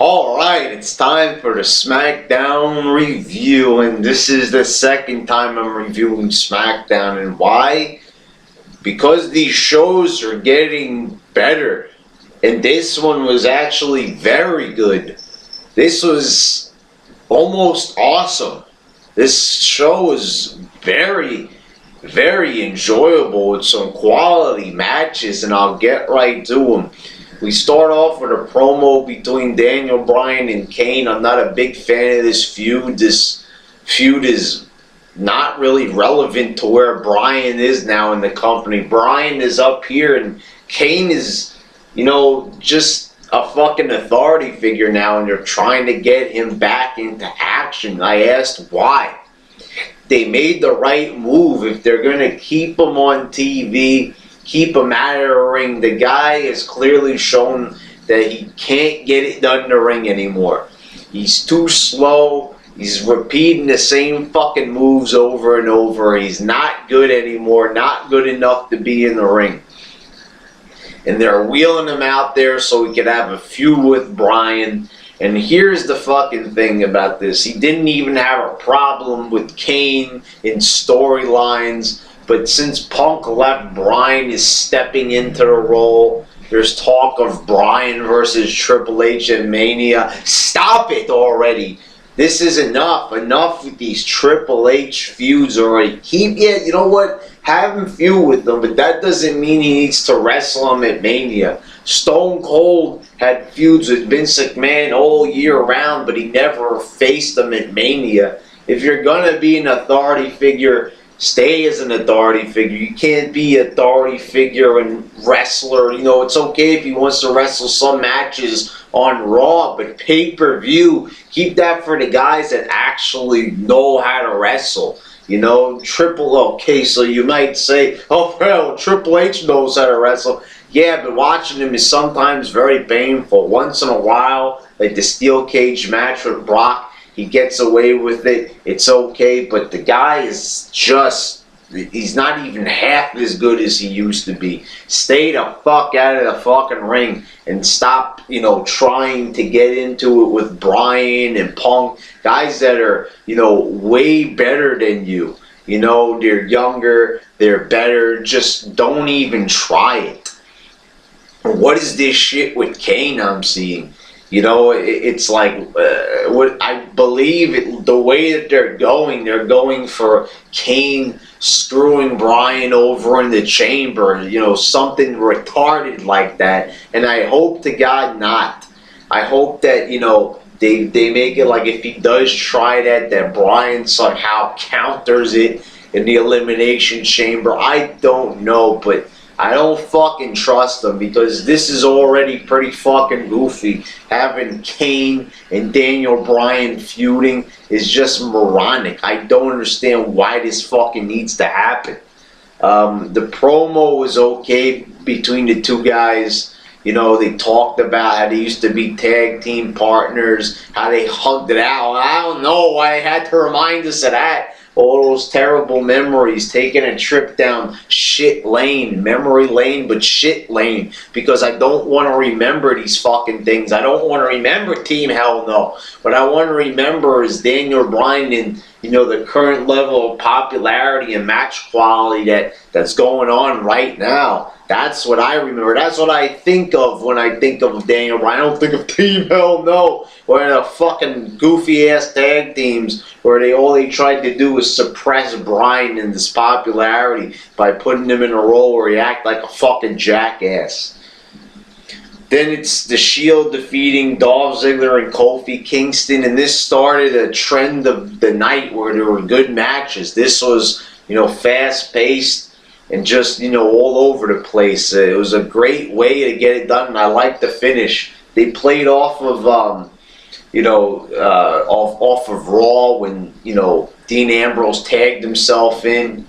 Alright, it's time for the Smackdown review, and this is the second time I'm reviewing Smackdown, and why? Because these shows are getting better, and this one was actually very good. This was almost awesome. This show was very enjoyable with some quality matches, and I'll get right to them. We start off with a promo between Daniel Bryan and Kane. I'm not a big fan of this feud. This feud is not really relevant to where Bryan is now in the company. Bryan is up here and Kane is, just a fucking authority figure now, and they're trying to get him back into action. I asked why. They made the right move. If they're going to keep him on TV, keep him out of the ring. The guy has clearly shown that he can't get it done in the ring anymore. He's too slow. He's repeating the same fucking moves over and over. He's not good anymore. Not good enough to be in the ring. And they're wheeling him out there so he could have a feud with Bryan. And here's the fucking thing about this. He didn't even have a problem with Kane in storylines. But since Punk left, Bryan is stepping into the role. There's talk of Bryan versus Triple H at Mania. Stop it already. This is enough. Enough with these Triple H feuds already. You know what? Have him feud with them, but that doesn't mean he needs to wrestle him at Mania. Stone Cold had feuds with Vince McMahon all year round, but he never faced them at Mania. If you're going to be an authority figure, stay as an authority figure. You can't be an authority figure and wrestler. It's okay if he wants to wrestle some matches on Raw, but pay-per-view, keep that for the guys that actually know how to wrestle. Okay, so you might say, oh, well, Triple H knows how to wrestle. Yeah, but watching him is sometimes very painful. Once in a while, like the steel cage match with Brock, he gets away with it. It's okay, but the guy is he's not even half as good as he used to be. Stay the fuck out of the fucking ring and stop, trying to get into it with Bryan and Punk. Guys that are, way better than you. They're younger, they're better. Just don't even try it. What is this shit with Kane I'm seeing? It's like, what I believe the way that they're going for Kane screwing Bryan over in the chamber, something retarded like that. And I hope to God not. I hope that, they make it like if he does try that Bryan somehow counters it in the Elimination Chamber. I don't know, but I don't fucking trust them because this is already pretty fucking goofy. Having Kane and Daniel Bryan feuding is just moronic. I don't understand why this fucking needs to happen. The promo was okay between the two guys. They talked about how they used to be tag team partners, how they hugged it out. I don't know why I had to remind us of that. All those terrible memories, taking a trip down shit lane, memory lane, but shit lane, because I don't want to remember these fucking things. I don't want to remember Team Hell No. What I want to remember is Daniel Bryan and, the current level of popularity and match quality that's going on right now. That's what I remember. That's what I think of when I think of Daniel Bryan. I don't think of Team Hell No, or the fucking goofy ass tag teams where all they tried to do was suppress Bryan and his popularity by putting him in a role where he act like a fucking jackass. Then it's the Shield defeating Dolph Ziggler and Kofi Kingston, and this started a trend of the night where there were good matches. This was, fast-paced and just, all over the place. It was a great way to get it done, and I like the finish. They played off of, off of Raw when, Dean Ambrose tagged himself in.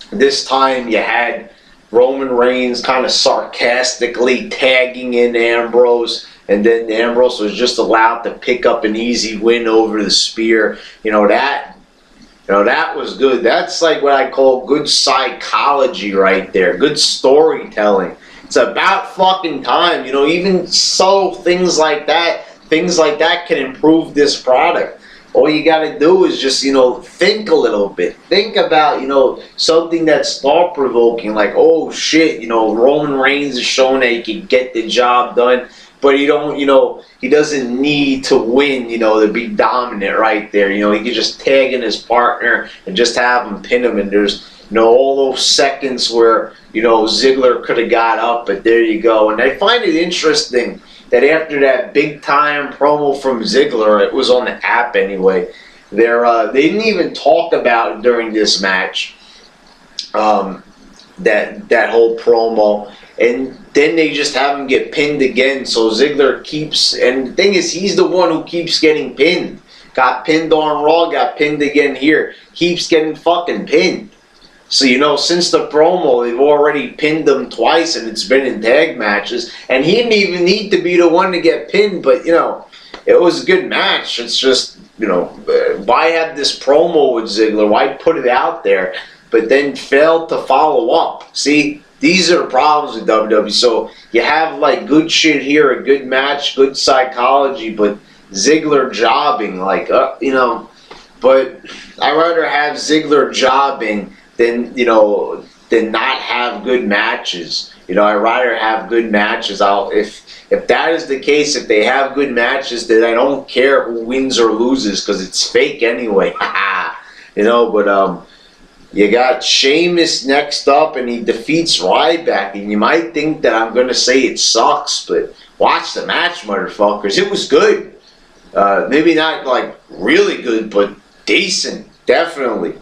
This time you had Roman Reigns kind of sarcastically tagging in Ambrose, and then Ambrose was just allowed to pick up an easy win over the spear. That was good. That's like what I call good psychology right there. Good storytelling. It's about fucking time. Even subtle things like that things like that can improve this product. All you gotta do is just, think a little bit. Think about, something that's thought-provoking, like, oh shit, Roman Reigns is showing that he can get the job done, but he doesn't need to win, to be dominant right there. He can just tag in his partner and just have him pin him, and there's, all those seconds where, Ziggler could have got up, but there you go. And I find it interesting that after that big-time promo from Ziggler, it was on the app anyway, they didn't even talk about during this match, that whole promo, and then they just have him get pinned again, so Ziggler keeps, and the thing is, he's the one who keeps getting pinned. Got pinned on Raw, got pinned again here, keeps getting fucking pinned. So, since the promo, they've already pinned him twice, and it's been in tag matches. And he didn't even need to be the one to get pinned, but, it was a good match. It's just, why have this promo with Ziggler? Why put it out there? But then failed to follow up. See, these are the problems with WWE. So, you have, good shit here, a good match, good psychology, but Ziggler jobbing, But I'd rather have Ziggler jobbing than not have good matches. I'd rather have good matches. If that is the case, if they have good matches, then I don't care who wins or loses because it's fake anyway. But you got Sheamus next up, and he defeats Ryback, and you might think that I'm gonna say it sucks, but watch the match, motherfuckers. It was good. Maybe not really good, but decent, definitely.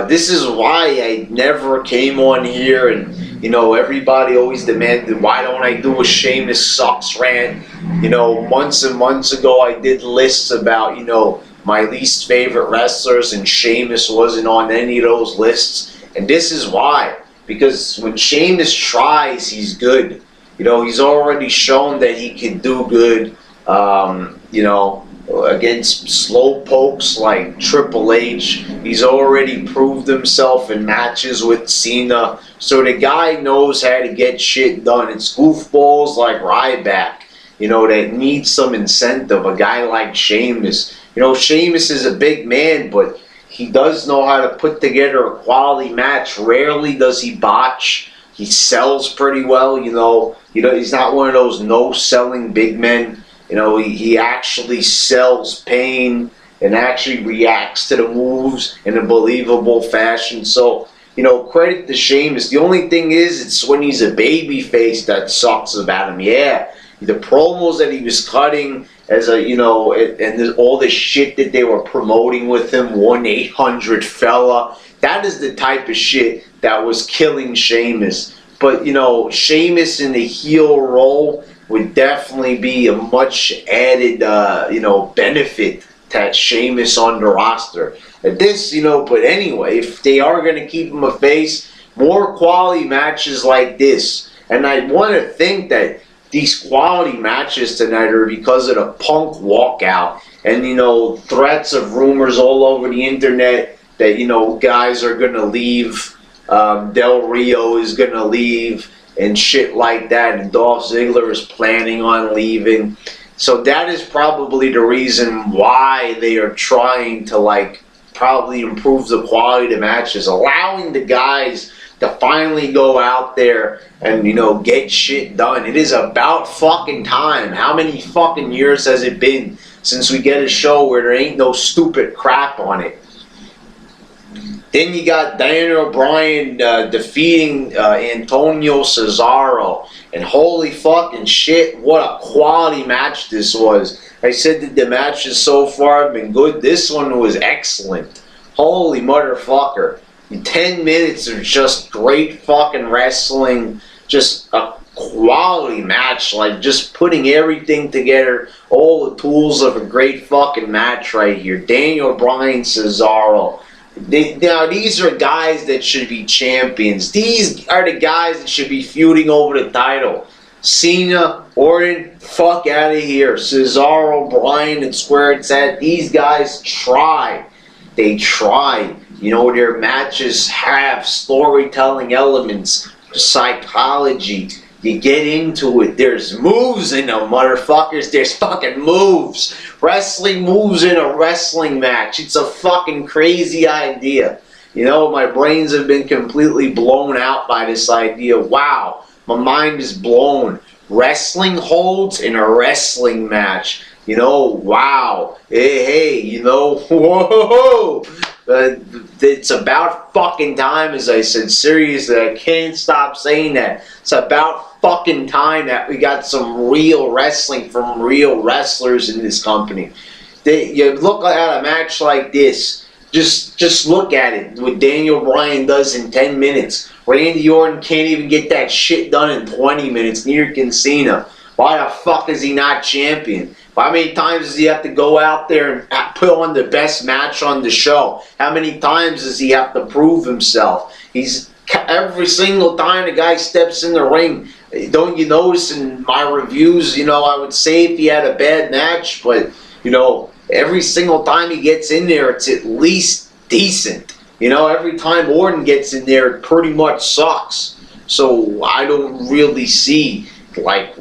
This is why I never came on here, and everybody always demanded, why don't I do a Sheamus sucks rant? Months and months ago I did lists about my least favorite wrestlers, and Sheamus wasn't on any of those lists. And this is why, because when Sheamus tries, he's good. He's already shown that he can do good. Against slow pokes like Triple H. He's already proved himself in matches with Cena. So the guy knows how to get shit done. It's goofballs like Ryback, that need some incentive. A guy like Sheamus. Sheamus is a big man, but he does know how to put together a quality match. Rarely does he botch. He sells pretty well, he's not one of those no-selling big men. He actually sells pain and actually reacts to the moves in a believable fashion. So, credit to Sheamus. The only thing is, it's when he's a baby face that sucks about him. Yeah, the promos that he was cutting as and all the shit that they were promoting with him, 1-800 fella, that is the type of shit that was killing Sheamus. But, Sheamus in the heel role would definitely be a much added, benefit to Sheamus on the roster. But anyway, if they are going to keep him a face, more quality matches like this. And I want to think that these quality matches tonight are because of the Punk walkout and, threats of rumors all over the internet that, guys are going to leave, Del Rio is going to leave, and shit like that, and Dolph Ziggler is planning on leaving. So that is probably the reason why they are trying to probably improve the quality of the matches, allowing the guys to finally go out there and get shit done. It is about fucking time. How many fucking years has it been since we get a show where there ain't no stupid crap on it? Then you got Daniel Bryan defeating Antonio Cesaro. And holy fucking shit, what a quality match this was. I said that the matches so far have been good. This one was excellent. Holy motherfucker. 10 minutes of just great fucking wrestling. Just a quality match. Just putting everything together. All the tools of a great fucking match right here. Daniel Bryan, Cesaro. Now, these are guys that should be champions. These are the guys that should be feuding over the title. Cena, Orton, fuck out of here. Cesaro, Bryan, it's where it's at. These guys try. They try. Their matches have storytelling elements, psychology. You get into it. There's moves in them, motherfuckers. There's fucking moves. Wrestling moves in a wrestling match. It's a fucking crazy idea. You know, my brains have been completely blown out by this idea. Wow, my mind is blown. Wrestling holds in a wrestling match. You know, wow. Hey, you know, whoa. It's about fucking time, as I said. Seriously, I can't stop saying that. It's about fucking time that we got some real wrestling from real wrestlers in this company. You look at a match like this. Just look at it. What Daniel Bryan does in 10 minutes. Randy Orton can't even get that shit done in 20 minutes. Neither can Cena. Why the fuck is he not champion? How many times does he have to go out there and put on the best match on the show? How many times does he have to prove himself? Every single time the guy steps in the ring. Don't you notice in my reviews, you know, I would say if he had a bad match, but, you know, every single time he gets in there, it's at least decent. You know, every time Orton gets in there, it pretty much sucks. So I don't really see, like,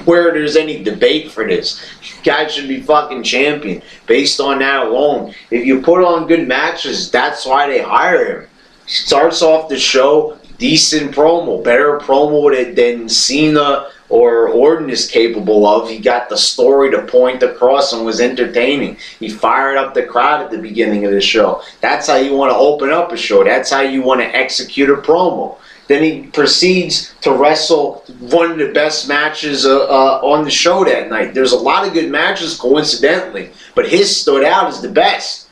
where there's any debate for this. Guy should be fucking champion based on that alone. If you put on good matches, that's why they hire him. Starts off the show, decent promo, better promo than Cena or Orton is capable of. He got the story to point across and was entertaining. He fired up the crowd at the beginning of the show. That's how you want to open up a show. That's how you want to execute a promo. Then he proceeds to wrestle one of the best matches on the show that night. There's a lot of good matches, coincidentally, but his stood out as the best.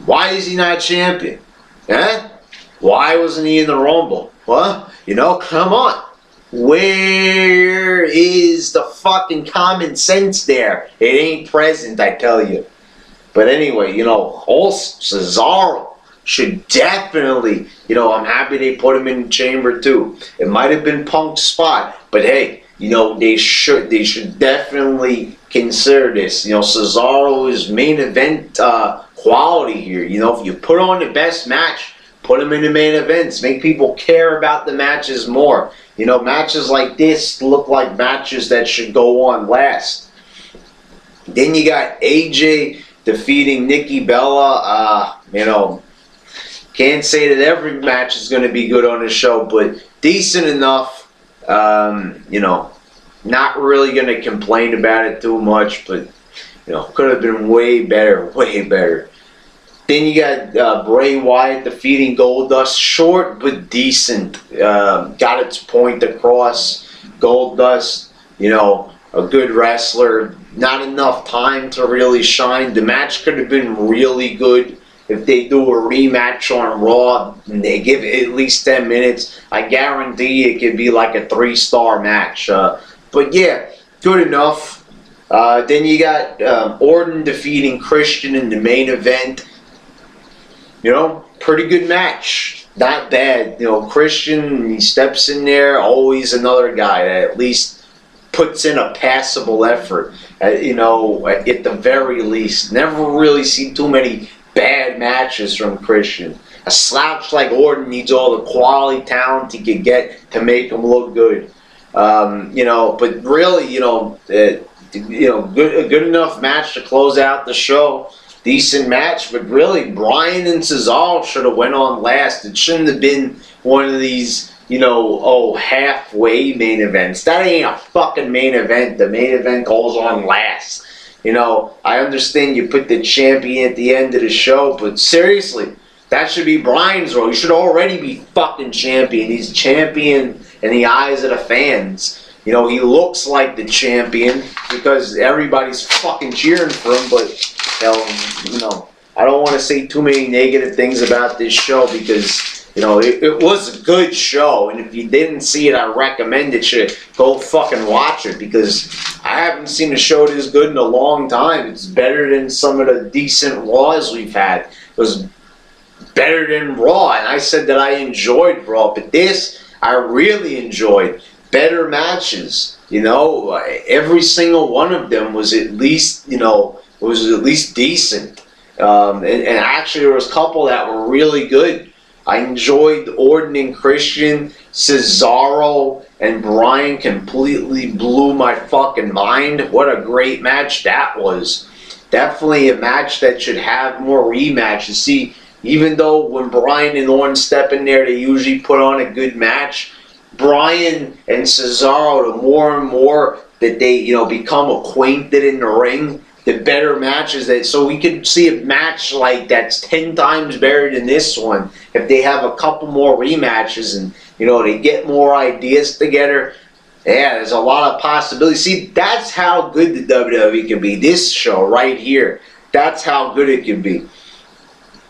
Why is he not champion? Huh? Why wasn't he in the Rumble? Well, you know, come on. Where is the fucking common sense there? It ain't present, I tell you. But anyway, you know, also Cesaro should definitely, you know, I'm happy they put him in Chamber too. It might have been Punk's spot, but hey, you know, they should definitely consider this. You know, Cesaro is main event quality here. You know, if you put on the best match, put him in the main events. Make people care about the matches more. You know, matches like this look like matches that should go on last. Then you got AJ defeating Nikki Bella. You know, can't say that every match is going to be good on the show, but decent enough. You know, not really going to complain about it too much, but, you know, could have been way better, way better. Then you got Bray Wyatt defeating Goldust. Short but decent. Got its point across. Goldust, you know, a good wrestler. Not enough time to really shine. The match could have been really good if they do a rematch on Raw and they give it at least 10 minutes. I guarantee it could be like a 3-star match. But yeah, good enough. Then you got Orton defeating Christian in the main event. You know, pretty good match. Not bad. You know, Christian, he steps in there, always another guy that at least puts in a passable effort. You know, at the very least. Never really seen too many bad matches from Christian. A slouch like Orton needs all the quality talent he can get to make him look good. You know, but really, you know, a good enough match to close out the show. Decent match, but really, Bryan and Cesaro should have went on last. It shouldn't have been one of these, you know, halfway main events. That ain't a fucking main event. The main event goes on last. You know, I understand you put the champion at the end of the show, but seriously, that should be Bryan's role. He should already be fucking champion. He's champion in the eyes of the fans. You know, he looks like the champion because everybody's fucking cheering for him, but, you know, I don't want to say too many negative things about this show because, you know, it was a good show, and if you didn't see it, I recommend it. You go fucking watch it because I haven't seen a show this good in a long time. It's better than some of the decent Raws we've had. It was better than Raw, and I said that I enjoyed Raw, but this I really enjoyed. Better matches, you know, every single one of them was at least, you know, decent. And actually there was a couple that were really good. I enjoyed Orton and Christian, Cesaro and Bryan completely blew my fucking mind. What a great match that was. Definitely a match that should have more rematches. See, even though when Bryan and Orton step in there, they usually put on a good match, Bryan and Cesaro, the more and more that they, become acquainted in the ring, the better matches that. So we could see a match like that's 10 times better than this one if they have a couple more rematches and they get more ideas together. Yeah, there's a lot of possibilities. See, that's how good the WWE can be. This show right here, that's how good it can be.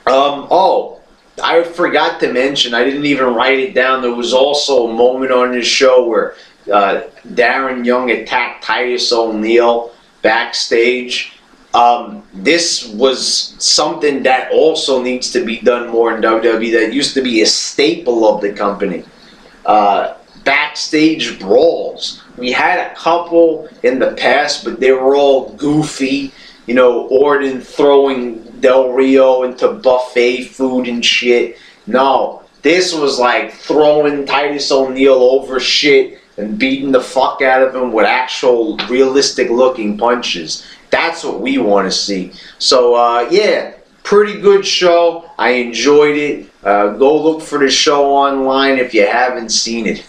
Oh, I forgot to mention, I didn't even write it down. There was also a moment on this show where Darren Young attacked Titus O'Neil backstage. This was something that also needs to be done more in WWE. That used to be a staple of the company. Backstage brawls. We had a couple in the past, but they were all goofy. Orton throwing Del Rio into buffet food and shit. No, this was like throwing Titus O'Neil over shit and beating the fuck out of him with actual realistic looking punches. That's what we want to see. So, yeah, pretty good show. I enjoyed it. Go look for the show online if you haven't seen it.